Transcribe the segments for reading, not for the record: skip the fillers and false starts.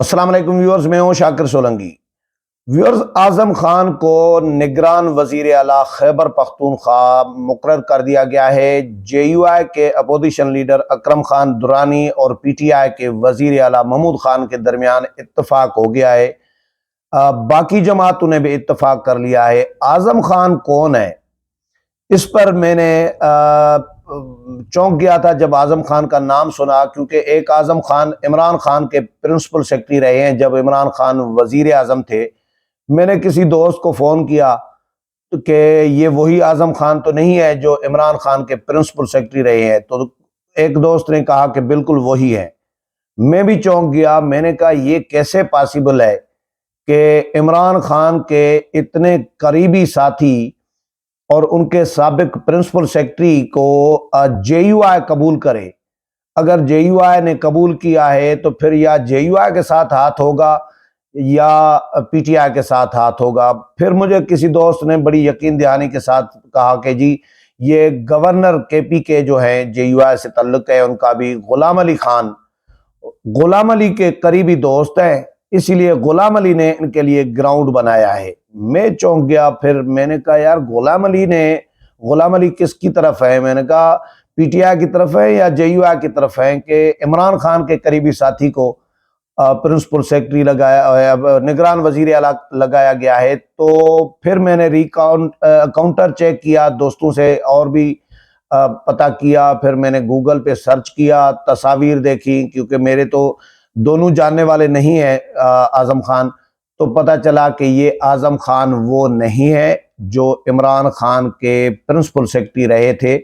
السلام علیکم ویورز، میں ہوں شاکر سولنگی۔ ویورز، اعظم خان کو نگران وزیر اعلیٰ خیبر پختونخوا مقرر کر دیا گیا ہے۔ جے یو آئی کے اپوزیشن لیڈر اکرم خان درانی اور پی ٹی آئی کے وزیر اعلیٰ محمود خان کے درمیان اتفاق ہو گیا ہے۔ باقی جماعتوں نے بھی اتفاق کر لیا ہے۔ اعظم خان کون ہے؟ اس پر میں نے چونک گیا تھا جب اعظم خان کا نام سنا، کیونکہ ایک اعظم خان عمران خان کے پرنسپل سیکرٹری رہے ہیں جب عمران خان وزیر اعظم تھے۔ میں نے کسی دوست کو فون کیا کہ یہ وہی اعظم خان تو نہیں ہے جو عمران خان کے پرنسپل سیکرٹری رہے ہیں، تو ایک دوست نے کہا کہ بالکل وہی ہے۔ میں بھی چونک گیا، میں نے کہا یہ کیسے پاسبل ہے کہ عمران خان کے اتنے قریبی ساتھی اور ان کے سابق پرنسپل سیکرٹری کو جے یو آئی قبول کرے۔ اگر جے یو آئی نے قبول کیا ہے تو پھر یا جے یو آئی کے ساتھ ہاتھ ہوگا یا پی ٹی آئی کے ساتھ ہاتھ ہوگا۔ پھر مجھے کسی دوست نے بڑی یقین دہانی کے ساتھ کہا کہ جی یہ گورنر کے پی کے جو ہیں جے یو آئی سے تعلق ہے، ان کا بھی غلام علی خان غلام علی کے قریبی دوست ہیں، اسی لیے غلام علی نے ان کے لیے گراؤنڈ بنایا ہے۔ میں چونک گیا، پھر میں نے کہا یار غلام علی کس کی طرف ہے؟ میں نے کہا پی ٹی آئی کی طرف ہے یا جے یو آئی کی طرف ہے کہ عمران خان کے قریبی ساتھی کو پرنسپل سیکرٹری لگایا، نگران وزیر اعلیٰ لگایا گیا ہے۔ تو پھر میں نے کاؤنٹر چیک کیا، دوستوں سے اور بھی پتہ کیا، پھر میں نے گوگل پہ سرچ کیا، تصاویر دیکھی، کیونکہ میرے تو دونوں جاننے والے نہیں ہیں اعظم خان، تو پتہ چلا کہ یہ اعظم خان وہ نہیں ہے جو عمران خان کے پرنسپل سیکرٹری رہے تھے۔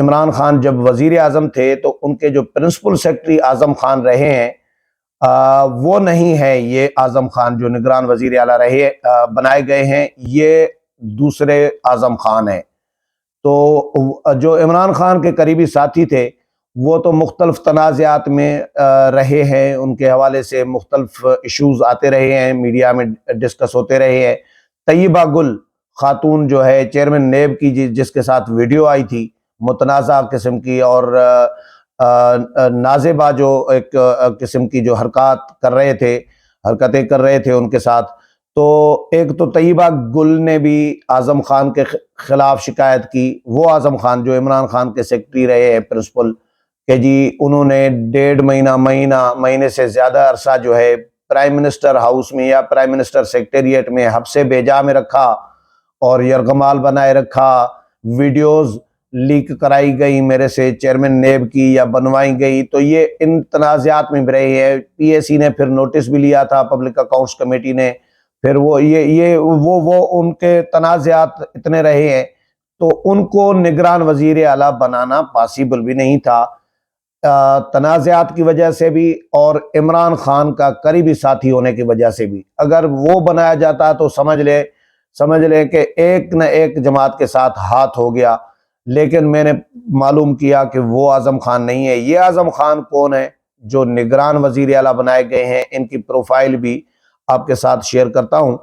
عمران خان جب وزیر اعظم تھے تو ان کے جو پرنسپل سیکرٹری اعظم خان رہے ہیں وہ نہیں ہے یہ اعظم خان جو نگران وزیر اعلیٰ رہے بنائے گئے ہیں، یہ دوسرے اعظم خان ہیں۔ تو جو عمران خان کے قریبی ساتھی تھے وہ تو مختلف تنازعات میں رہے ہیں، ان کے حوالے سے مختلف ایشوز آتے رہے ہیں، میڈیا میں ڈسکس ہوتے رہے ہیں۔ طیبہ گل خاتون جو ہے چیئرمین نیب کی، جس کے ساتھ ویڈیو آئی تھی متنازع قسم کی، اور نازبہ جو ایک قسم کی جو حرکتیں کر رہے تھے ان کے ساتھ، تو ایک تو طیبہ گل نے بھی اعظم خان کے خلاف شکایت کی، وہ اعظم خان جو عمران خان کے سیکرٹری رہے ہیں پرنسپل، کہ جی انہوں نے 1.5 مہینے سے زیادہ عرصہ جو ہے پرائم منسٹر ہاؤس میں یا پرائم منسٹر سیکریٹریٹ میں حبس بیجا میں رکھا اور یرغمال بنائے رکھا، ویڈیوز لیک کرائی گئی میرے سے چیئرمین نیب کی یا بنوائی گئی، تو یہ ان تنازعات میں بھی رہے ہیں۔ پی اے سی نے پھر نوٹس بھی لیا تھا، پبلک اکاؤنٹس کمیٹی نے، پھر وہ ان کے تنازعات اتنے رہے ہیں، تو ان کو نگران وزیر اعلیٰ بنانا پاسبل بھی نہیں تھا، تنازعات کی وجہ سے بھی اور عمران خان کا قریبی ساتھی ہونے کی وجہ سے بھی۔ اگر وہ بنایا جاتا تو سمجھ لے کہ ایک نہ ایک جماعت کے ساتھ ہاتھ ہو گیا، لیکن میں نے معلوم کیا کہ وہ اعظم خان نہیں ہے۔ یہ اعظم خان کون ہے جو نگران وزیر اعلیٰ بنائے گئے ہیں؟ ان کی پروفائل بھی آپ کے ساتھ شیئر کرتا ہوں،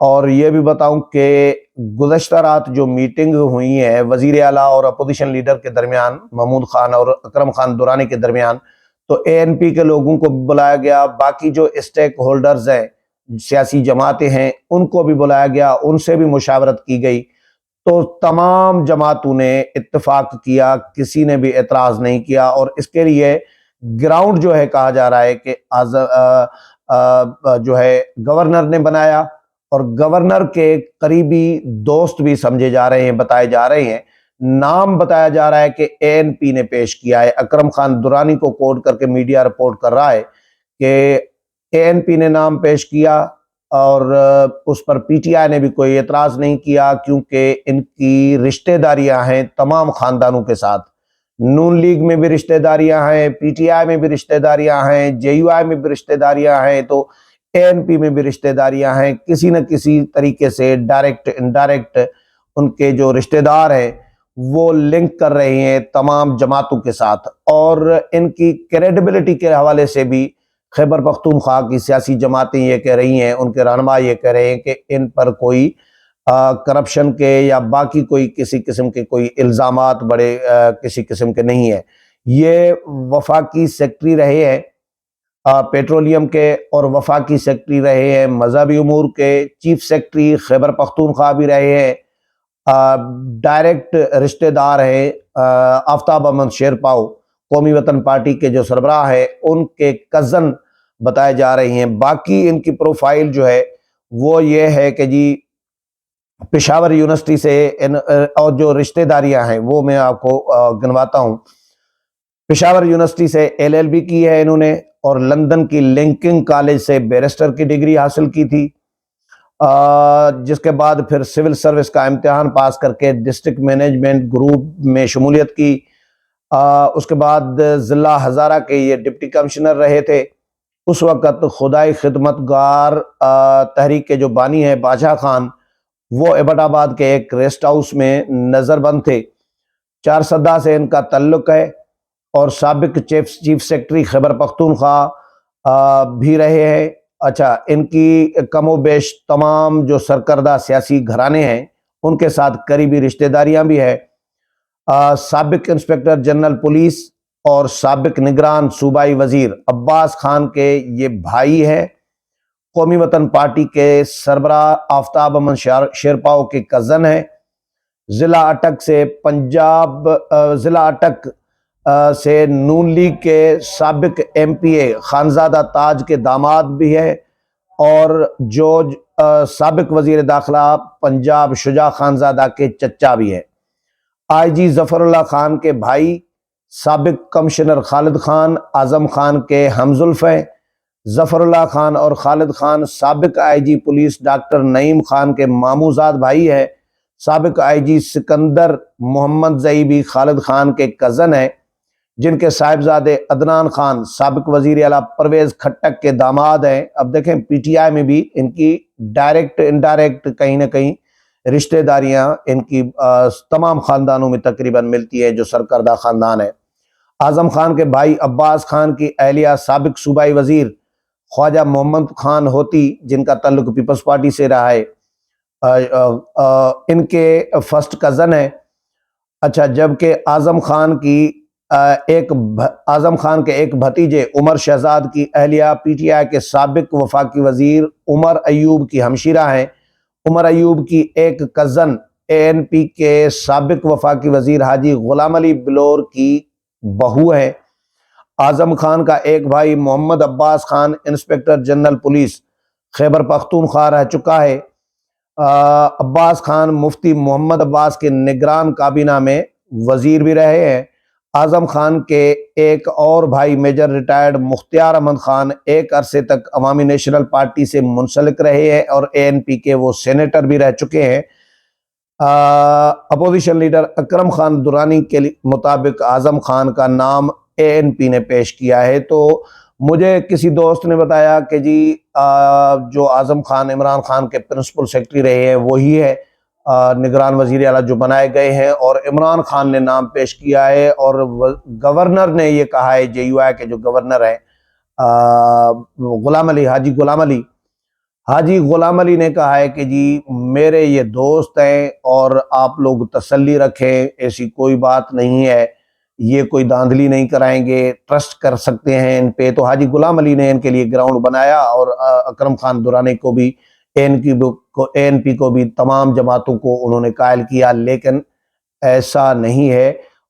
اور یہ بھی بتاؤں کہ گزشتہ رات جو میٹنگ ہوئی ہے وزیر اعلیٰ اور اپوزیشن لیڈر کے درمیان، محمود خان اور اکرم خان درانی کے درمیان، تو اے این پی کے لوگوں کو بھی بلایا گیا، باقی جو اسٹیک ہولڈرز ہیں، سیاسی جماعتیں ہیں، ان کو بھی بلایا گیا، ان سے بھی مشاورت کی گئی، تو تمام جماعتوں نے اتفاق کیا، کسی نے بھی اعتراض نہیں کیا، اور اس کے لیے گراؤنڈ جو ہے کہا جا رہا ہے کہ جو ہے گورنر نے بنایا، اور گورنر کے قریبی دوست بھی سمجھے جا رہے ہیں، بتائے جا رہے ہیں، نام بتایا جا رہا ہے کہ اے این پی نے پیش کیا ہے۔ اکرم خان درانی کو کوٹ کر کے میڈیا رپورٹ کر رہا ہے کہ اے این پی نے نام پیش کیا، اور اس پر پی ٹی آئی نے بھی کوئی اعتراض نہیں کیا، کیونکہ ان کی رشتہ داریاں ہیں تمام خاندانوں کے ساتھ۔ نون لیگ میں بھی رشتہ داریاں ہیں، پی ٹی آئی میں بھی رشتہ داریاں ہیں، جے یو آئی میں بھی رشتہ داریاں ہیں، تو اے این پی میں بھی رشتہ داریاں ہیں، کسی نہ کسی طریقے سے ڈائریکٹ انڈائریکٹ ان کے جو رشتہ دار ہیں وہ لنک کر رہے ہیں تمام جماعتوں کے ساتھ، اور ان کی کریڈیبلٹی کے حوالے سے بھی خیبر پختونخوا کی سیاسی جماعتیں یہ کہہ رہی ہیں، ان کے رہنما یہ کہہ رہے ہیں کہ ان پر کوئی کرپشن کے یا باقی کوئی کسی قسم کے کوئی الزامات بڑے کسی قسم کے نہیں ہیں۔ یہ وفاقی سیکرٹری رہے ہیں پیٹرولیم کے اور وفاقی سیکرٹری رہے ہیں، مذہبی امور کے چیف سیکرٹری خیبر پختونخوا بھی رہے ہیں، ڈائریکٹ رشتہ دار ہیں آفتاب احمد شیرپاؤ قومی وطن پارٹی کے جو سربراہ ہیں، ان کے کزن بتائے جا رہے ہیں۔ باقی ان کی پروفائل جو ہے وہ یہ ہے کہ جی پشاور یونیورسٹی سے اور جو رشتہ داریاں ہیں وہ میں آپ کو گنواتا ہوں۔ پشاور یونیورسٹی سے LLB کی ہے انہوں نے، اور لندن کی لنکنگ کالج سے بیرسٹر کی ڈگری حاصل کی تھی، جس کے بعد پھر سول سروس کا امتحان پاس کر کے ڈسٹرکٹ مینجمنٹ گروپ میں شمولیت کی۔ اس کے بعد ضلع ہزارہ کے یہ ڈپٹی کمشنر رہے تھے۔ اس وقت خدائی خدمت گار تحریک کے جو بانی ہیں بادشاہ خان، وہ ایبٹ آباد کے ایک ریسٹ ہاؤس میں نظر بند تھے۔ 4 سدہ سے ان کا تعلق ہے، اور سابق چیف سیکرٹری خیبر پختونخوا بھی رہے ہیں۔ اچھا، ان کی کم و بیش تمام جو سرکردہ سیاسی گھرانے ہیں ان کے ساتھ قریبی رشتہ داریاں بھی ہیں۔ سابق انسپکٹر جنرل پولیس اور سابق نگران صوبائی وزیر عباس خان کے یہ بھائی ہیں۔ قومی وطن پارٹی کے سربراہ آفتاب احمد شیرپاؤ کے کزن ہیں۔ ضلع اٹک سے نون لیگ کے سابق MPA خانزادہ تاج کے داماد بھی ہے، اور جو سابق وزیر داخلہ پنجاب شجاع خانزادہ کے چچا بھی ہے۔ IG ظفر اللہ خان کے بھائی سابق کمشنر خالد خان اعظم خان کے ہمزلف ہیں۔ ظفر اللہ خان اور خالد خان سابق IG پولیس ڈاکٹر نعیم خان کے ماموزاد بھائی ہیں۔ سابق IG سکندر محمد زئیبی خالد خان کے کزن ہیں، جن کے صاحبزادے عدنان خان سابق وزیر اعلیٰ پرویز کھٹک کے داماد ہیں۔ اب دیکھیں PTI میں بھی ان کی ڈائریکٹ انڈائریکٹ کہیں نہ کہیں رشتہ داریاں ان کی تمام خاندانوں میں تقریباً ملتی ہے جو سرکردہ خاندان ہے۔ اعظم خان کے بھائی عباس خان کی اہلیہ سابق صوبائی وزیر خواجہ محمد خان ہوتی، جن کا تعلق پیپلز پارٹی سے رہا ہے، ان کے فرسٹ کزن ہے۔ اچھا، جبکہ اعظم خان کے ایک بھتیجے عمر شہزاد کی اہلیہ PTI کے سابق وفاقی وزیر عمر ایوب کی ہمشیرہ ہیں۔ عمر ایوب کی ایک کزن ANP کے سابق وفاقی وزیر حاجی غلام علی بلور کی بہو ہے۔ اعظم خان کا ایک بھائی محمد عباس Khan inspector general police Khyber Pakhtunkhwa رہ چکا ہے۔ عباس خان مفتی محمد عباس کے نگران کابینہ میں وزیر بھی رہے ہیں۔ اعظم خان کے ایک اور بھائی میجر ریٹائرڈ مختار احمد خان ایک عرصے تک عوامی نیشنل پارٹی سے منسلک رہے ہیں، اور ANP کے وہ سینیٹر بھی رہ چکے ہیں۔ اپوزیشن لیڈر اکرم خان درانی کے مطابق اعظم خان کا نام ANP نے پیش کیا ہے۔ تو مجھے کسی دوست نے بتایا کہ جی جو اعظم خان عمران خان کے پرنسپل سیکرٹری رہے ہیں وہی ہے نگران وزیر اعلیٰ جو بنائے گئے ہیں، اور عمران خان نے نام پیش کیا ہے، اور گورنر نے یہ کہا ہے، JUI کے جو گورنر ہیں حاجی غلام علی نے کہا ہے کہ جی میرے یہ دوست ہیں اور آپ لوگ تسلی رکھیں، ایسی کوئی بات نہیں ہے، یہ کوئی دھاندلی نہیں کرائیں گے، ٹرسٹ کر سکتے ہیں ان پہ۔ تو حاجی غلام علی نے ان کے لیے گراؤنڈ بنایا، اور اکرم خان درانی کو بھی ANP کو بھی تمام جماعتوں کو انہوں نے قائل کیا، لیکن ایسا نہیں ہے۔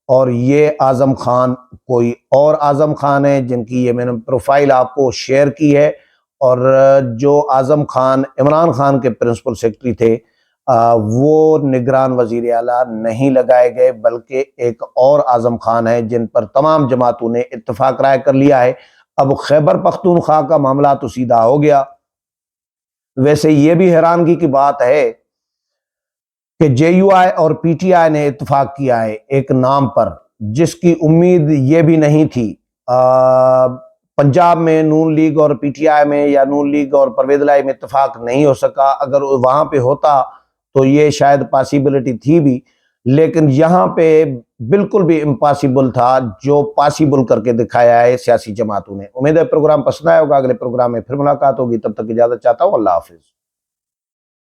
اور یہ اعظم خان کوئی اور اعظم خان ہے جن کی یہ میں نے پروفائل آپ کو شیئر کی ہے، اور جو اعظم خان عمران خان کے پرنسپل سیکرٹری تھے وہ نگران وزیر اعلیٰ نہیں لگائے گئے، بلکہ ایک اور اعظم خان ہے جن پر تمام جماعتوں نے اتفاق رائے کر لیا ہے۔ اب خیبر پختونخوا کا معاملہ تو سیدھا ہو گیا۔ ویسے یہ بھی حیرانگی کی بات ہے کہ JUI اور PTI نے اتفاق کیا ہے ایک نام پر، جس کی امید یہ بھی نہیں تھی۔ پنجاب میں نون لیگ اور PTI میں، یا نون لیگ اور پرویز الہی میں اتفاق نہیں ہو سکا۔ اگر وہاں پہ ہوتا تو یہ شاید پاسیبلٹی تھی بھی، لیکن یہاں پہ بالکل بھی امپاسبل تھا جو پاسبل کر کے دکھایا ہے سیاسی جماعتوں نے۔ امید ہے پروگرام پسند آیا ہوگا، اگلے پروگرام میں پھر ملاقات ہوگی، تب تک اجازت چاہتا ہوں، اللہ حافظ۔